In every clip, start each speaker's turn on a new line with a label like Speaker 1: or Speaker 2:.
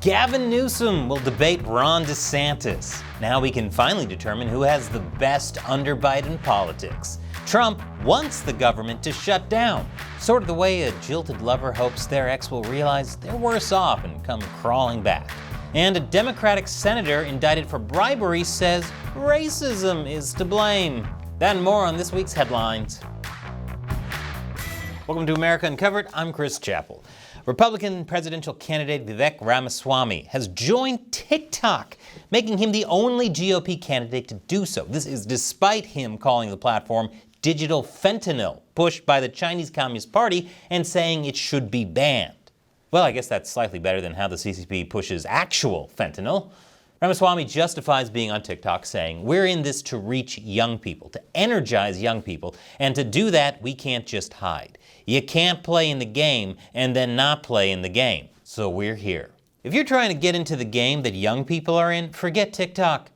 Speaker 1: Gavin Newsom will debate Ron DeSantis. Now we can finally determine who has the best underbite in politics. Trump wants the government to shut down, sort of the way a jilted lover hopes their ex will realize they're worse off and come crawling back. And a Democratic senator indicted for bribery says racism is to blame. That and more on this week's headlines. Welcome to America Uncovered. I'm Chris Chappell. Republican presidential candidate Vivek Ramaswamy has joined TikTok, making him the only GOP candidate to do so. This is despite him calling the platform digital fentanyl, pushed by the Chinese Communist Party, and saying it should be banned. Well, I guess that's slightly better than how the CCP pushes actual fentanyl. Ramaswamy justifies being on TikTok, saying, "We're in this to reach young people, to energize young people, and to do that, we can't just hide. You can't play in the game and then not play in the game, so we're here." If you're trying to get into the game that young people are in, forget TikTok.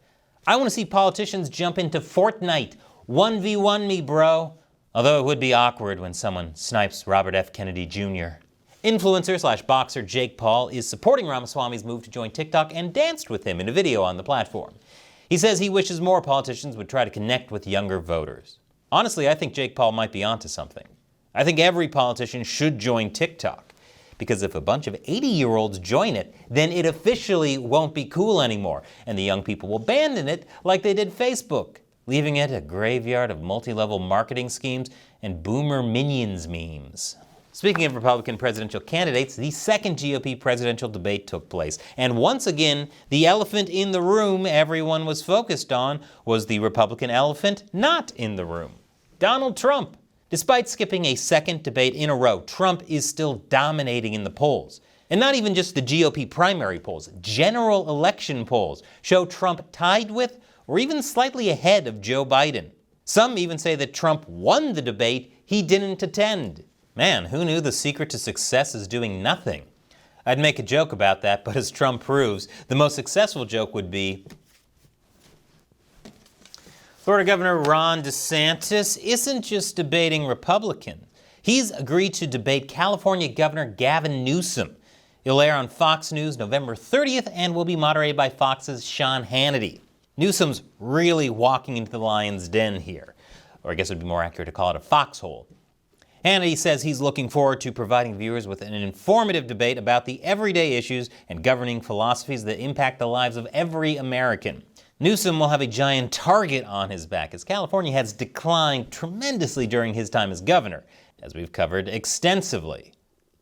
Speaker 1: I want to see politicians jump into Fortnite. 1v1 me, bro. Although it would be awkward when someone snipes Robert F. Kennedy Jr. Influencer/boxer Jake Paul is supporting Ramaswamy's move to join TikTok and danced with him in a video on the platform. He says he wishes more politicians would try to connect with younger voters. Honestly, I think Jake Paul might be onto something. I think every politician should join TikTok, because if a bunch of 80-year-olds join it, then it officially won't be cool anymore, and the young people will abandon it like they did Facebook, leaving it a graveyard of multi-level marketing schemes and boomer minions memes. Speaking of Republican presidential candidates, the second GOP presidential debate took place. And once again, the elephant in the room everyone was focused on was the Republican elephant not in the room: Donald Trump. Despite skipping a second debate in a row, Trump is still dominating in the polls. And not even just the GOP primary polls, general election polls show Trump tied with or even slightly ahead of Joe Biden. Some even say that Trump won the debate he didn't attend. Man, who knew the secret to success is doing nothing? I'd make a joke about that, but as Trump proves, the most successful joke would be, Florida Governor Ron DeSantis isn't just debating Republicans. He's agreed to debate California Governor Gavin Newsom. It'll air on Fox News November 30th and will be moderated by Fox's Sean Hannity. Newsom's really walking into the lion's den here, or I guess it would be more accurate to call it a foxhole. Hannity says he's looking forward to providing viewers with an informative debate about the everyday issues and governing philosophies that impact the lives of every American. Newsom will have a giant target on his back, as California has declined tremendously during his time as governor, as we've covered extensively.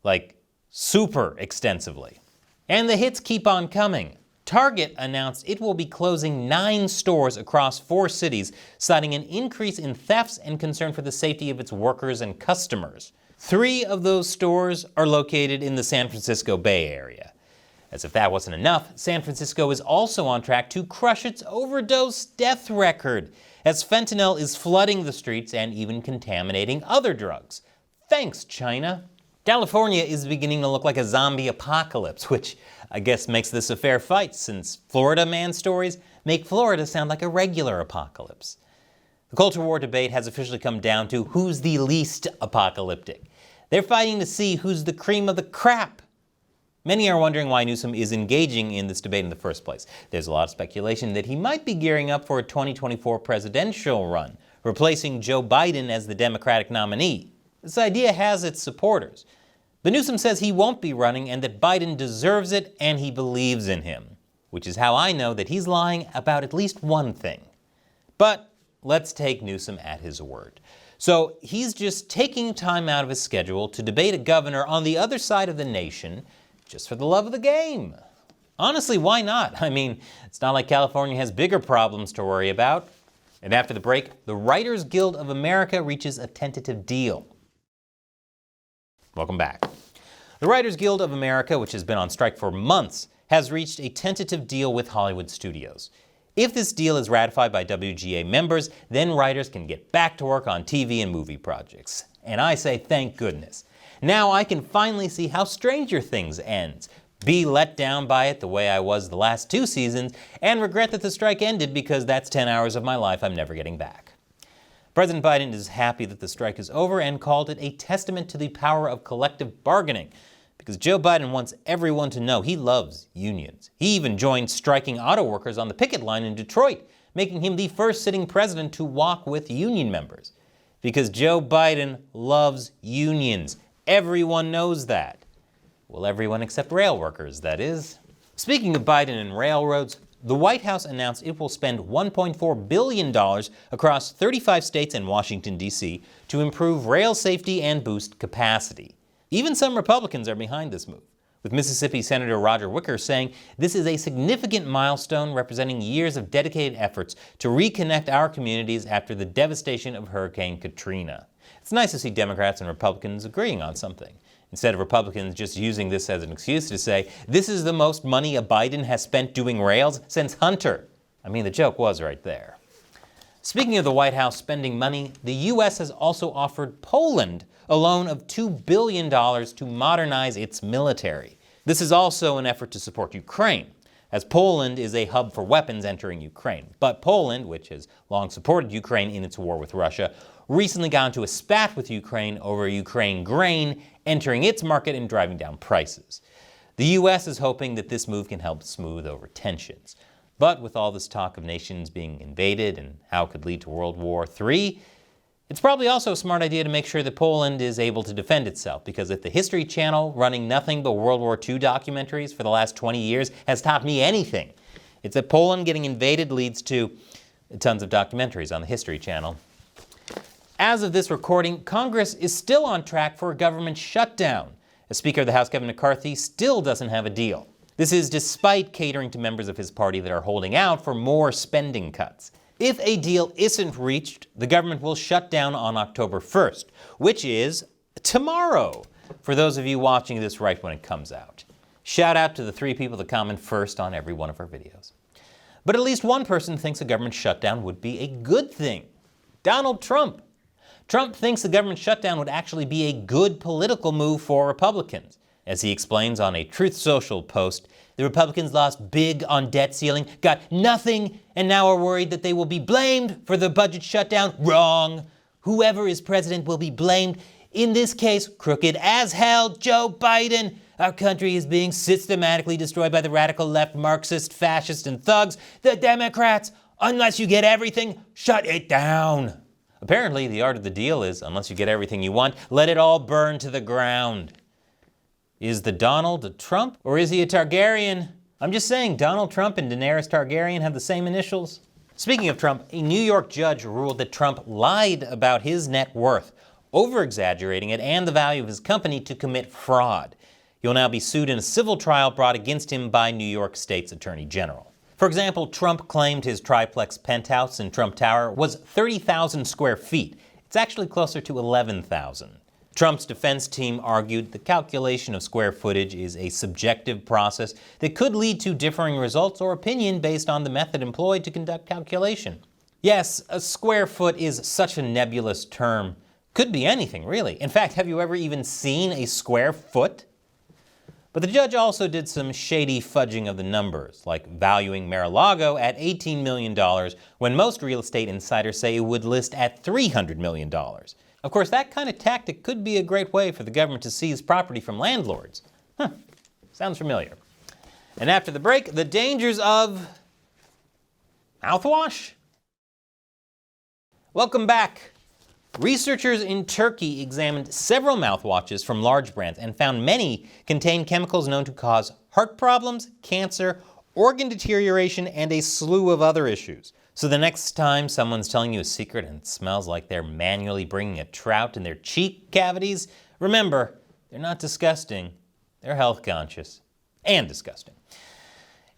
Speaker 1: Like, super extensively. And the hits keep on coming. Target announced it will be closing 9 stores across 4 cities, citing an increase in thefts and concern for the safety of its workers and customers. 3 of those stores are located in the San Francisco Bay Area. As if that wasn't enough, San Francisco is also on track to crush its overdose death record, as fentanyl is flooding the streets and even contaminating other drugs. Thanks, China. California is beginning to look like a zombie apocalypse, which I guess makes this a fair fight, since Florida man stories make Florida sound like a regular apocalypse. The culture war debate has officially come down to who's the least apocalyptic. They're fighting to see who's the cream of the crap. Many are wondering why Newsom is engaging in this debate in the first place. There's a lot of speculation that he might be gearing up for a 2024 presidential run, replacing Joe Biden as the Democratic nominee. This idea has its supporters. But Newsom says he won't be running and that Biden deserves it and he believes in him, which is how I know that he's lying about at least one thing. But let's take Newsom at his word. So he's just taking time out of his schedule to debate a governor on the other side of the nation just for the love of the game. Honestly, why not? I mean, it's not like California has bigger problems to worry about. And after the break, the Writers Guild of America reaches a tentative deal. Welcome back. The Writers Guild of America, which has been on strike for months, has reached a tentative deal with Hollywood studios. If this deal is ratified by WGA members, then writers can get back to work on TV and movie projects. And I say thank goodness. Now I can finally see how Stranger Things ends, be let down by it the way I was the last 2 seasons, and regret that the strike ended because that's 10 hours of my life I'm never getting back. President Biden is happy that the strike is over and called it a testament to the power of collective bargaining, because Joe Biden wants everyone to know he loves unions. He even joined striking auto workers on the picket line in Detroit, making him the first sitting president to walk with union members. Because Joe Biden loves unions. Everyone knows that. Well, everyone except rail workers, that is. Speaking of Biden and railroads, the White House announced it will spend $1.4 billion across 35 states and Washington, D.C. to improve rail safety and boost capacity. Even some Republicans are behind this move, with Mississippi Senator Roger Wicker saying this is a significant milestone representing years of dedicated efforts to reconnect our communities after the devastation of Hurricane Katrina. It's nice to see Democrats and Republicans agreeing on something, instead of Republicans just using this as an excuse to say, this is the most money a Biden has spent doing rails since Hunter. I mean, the joke was right there. Speaking of the White House spending money, the U.S. has also offered Poland a loan of $2 billion to modernize its military. This is also an effort to support Ukraine, as Poland is a hub for weapons entering Ukraine. But Poland, which has long supported Ukraine in its war with Russia, recently got into a spat with Ukraine over Ukraine grain entering its market and driving down prices. The U.S. is hoping that this move can help smooth over tensions. But with all this talk of nations being invaded and how it could lead to World War III, it's probably also a smart idea to make sure that Poland is able to defend itself, because if the History Channel, running nothing but World War II documentaries for the last 20 years, has taught me anything, it's that Poland getting invaded leads to tons of documentaries on the History Channel. As of this recording, Congress is still on track for a government shutdown, as Speaker of the House Kevin McCarthy still doesn't have a deal. This is despite catering to members of his party that are holding out for more spending cuts. If a deal isn't reached, the government will shut down on October 1st, which is tomorrow, for those of you watching this right when it comes out. Shout out to the 3 people that comment first on every one of our videos. But at least one person thinks a government shutdown would be a good thing. Donald Trump. Trump thinks the government shutdown would actually be a good political move for Republicans. As he explains on a Truth Social post, the Republicans lost big on debt ceiling, got nothing, and now are worried that they will be blamed for the budget shutdown. Wrong. Whoever is president will be blamed. In this case, crooked as hell, Joe Biden. Our country is being systematically destroyed by the radical left, Marxist, fascist, and thugs, the Democrats. Unless you get everything, shut it down. Apparently, the art of the deal is, unless you get everything you want, let it all burn to the ground. Is the Donald a Trump, or is he a Targaryen? I'm just saying, Donald Trump and Daenerys Targaryen have the same initials. Speaking of Trump, a New York judge ruled that Trump lied about his net worth, over-exaggerating it and the value of his company to commit fraud. He'll now be sued in a civil trial brought against him by New York State's Attorney General. For example, Trump claimed his triplex penthouse in Trump Tower was 30,000 square feet. It's actually closer to 11,000. Trump's defense team argued the calculation of square footage is a subjective process that could lead to differing results or opinion based on the method employed to conduct calculation. Yes, a square foot is such a nebulous term. Could be anything, really. In fact, have you ever even seen a square foot? But the judge also did some shady fudging of the numbers, like valuing Mar-a-Lago at $18 million when most real estate insiders say it would list at $300 million. Of course, that kind of tactic could be a great way for the government to seize property from landlords. Sounds familiar. And after the break, the dangers of mouthwash? Welcome back. Researchers in Turkey examined several mouthwashes from large brands and found many contain chemicals known to cause heart problems, cancer, organ deterioration, and a slew of other issues. So the next time someone's telling you a secret and it smells like they're manually bringing a trout in their cheek cavities, remember, they're not disgusting, they're health conscious and disgusting.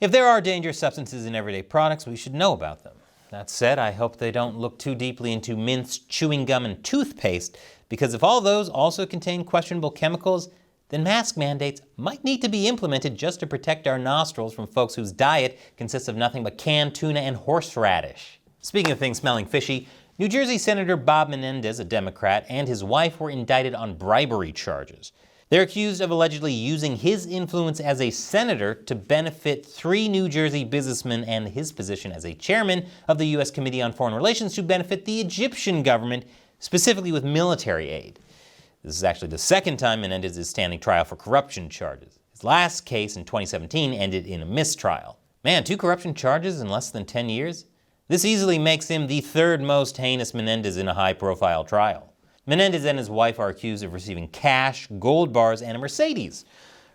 Speaker 1: If there are dangerous substances in everyday products, we should know about them. That said, I hope they don't look too deeply into mints, chewing gum, and toothpaste, because if all those also contain questionable chemicals, then mask mandates might need to be implemented just to protect our nostrils from folks whose diet consists of nothing but canned tuna and horseradish. Speaking of things smelling fishy, New Jersey Senator Bob Menendez, a Democrat, and his wife were indicted on bribery charges. They're accused of allegedly using his influence as a senator to benefit 3 New Jersey businessmen and his position as a chairman of the U.S. Committee on Foreign Relations to benefit the Egyptian government, specifically with military aid. This is actually the second time Menendez is standing trial for corruption charges. His last case in 2017 ended in a mistrial. Man, 2 corruption charges in less than 10 years? This easily makes him the third most heinous Menendez in a high-profile trial. Menendez and his wife are accused of receiving cash, gold bars, and a Mercedes.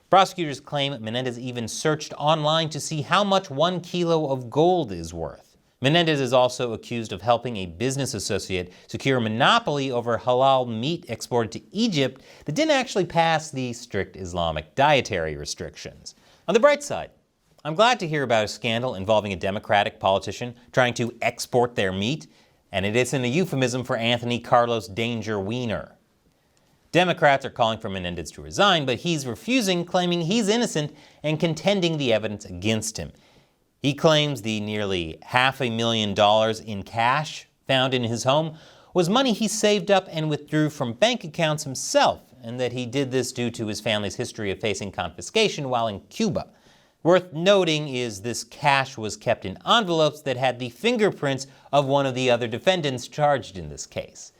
Speaker 1: Prosecutors claim Menendez even searched online to see how much 1 kilo of gold is worth. Menendez is also accused of helping a business associate secure a monopoly over halal meat exported to Egypt that didn't actually pass the strict Islamic dietary restrictions. On the bright side, I'm glad to hear about a scandal involving a Democratic politician trying to export their meat, and it isn't a euphemism for Anthony Carlos Danger Wiener. Democrats are calling for Menendez to resign, but he's refusing, claiming he's innocent and contending the evidence against him. He claims the nearly $500,000 in cash found in his home was money he saved up and withdrew from bank accounts himself, and that he did this due to his family's history of facing confiscation while in Cuba. Worth noting is this cash was kept in envelopes that had the fingerprints of one of the other defendants charged in this case.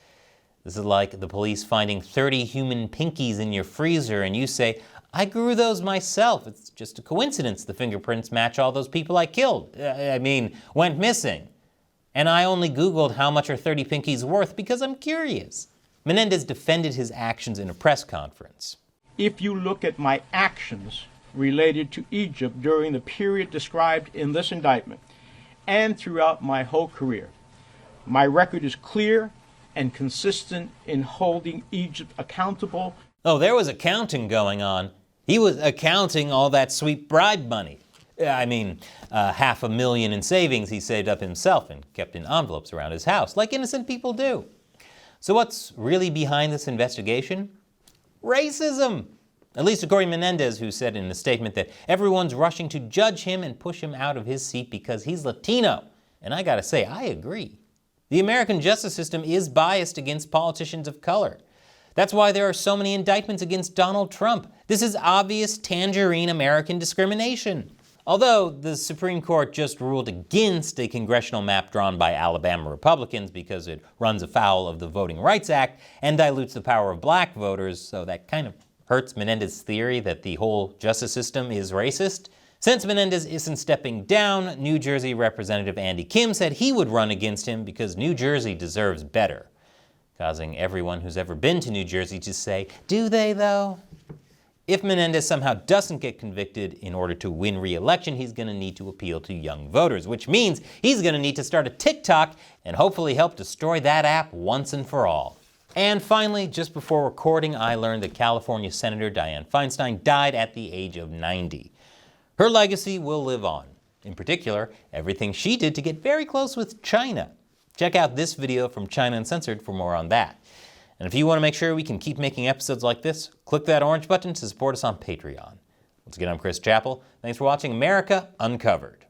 Speaker 1: This is like the police finding 30 human pinkies in your freezer and you say, "I grew those myself. It's just a coincidence the fingerprints match all those people I killed. Went missing. And I only Googled how much are 30 pinkies worth because I'm curious." Menendez defended his actions in a press conference.
Speaker 2: If you look at my actions related to Egypt during the period described in this indictment and throughout my whole career, my record is clear and consistent in holding Egypt accountable.
Speaker 1: Oh, there was accounting going on. He was accounting all that sweet bribe money. $500,000 in savings he saved up himself and kept in envelopes around his house, like innocent people do. So what's really behind this investigation? Racism. At least according to Menendez, who said in a statement that everyone's rushing to judge him and push him out of his seat because he's Latino. And I gotta say, I agree. The American justice system is biased against politicians of color. That's why there are so many indictments against Donald Trump. This is obvious tangerine American discrimination. Although the Supreme Court just ruled against a congressional map drawn by Alabama Republicans because it runs afoul of the Voting Rights Act and dilutes the power of black voters, so that kind of hurts Menendez's theory that the whole justice system is racist. Since Menendez isn't stepping down, New Jersey Representative Andy Kim said he would run against him because New Jersey deserves better, causing everyone who's ever been to New Jersey to say, "Do they though?" If Menendez somehow doesn't get convicted, in order to win re-election, he's going to need to appeal to young voters, which means he's going to need to start a TikTok and hopefully help destroy that app once and for all. And finally, just before recording, I learned that California Senator Dianne Feinstein died at the age of 90. Her legacy will live on. In particular, everything she did to get very close with China. Check out this video from China Uncensored for more on that. And if you want to make sure we can keep making episodes like this, click that orange button to support us on Patreon. Once again, I'm Chris Chappell. Thanks for watching America Uncovered.